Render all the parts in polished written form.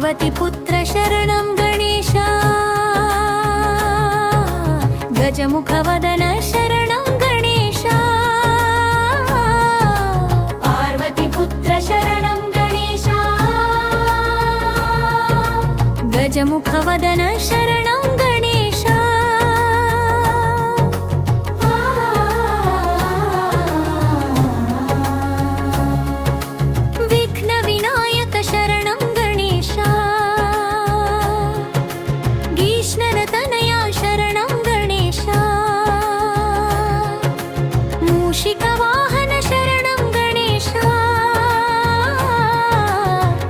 पार्वतीपुत्र शरणं गणेश गजमुखवदन शरणं गणेश पार्वतीपुत्र शरणं गणेश गजमुखवदन शरणं गणेश विघ्नविनायक शरणं गणेश गीष्णरतनया शरणं गणेश मूषिकवाहन शरणं गणेश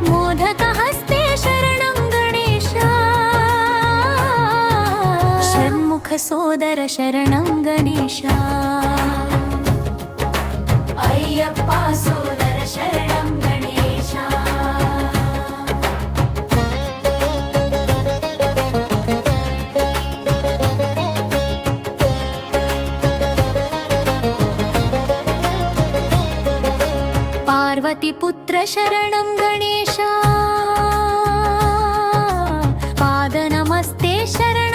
मोदकहस्ते शरणं गणेश षण्मुखसोदर शरणं गणेश अय्यप्पा सोदर शरणं गणेश पार्वतीपुत्र शरणं गणेश पादनमस्ते शरणं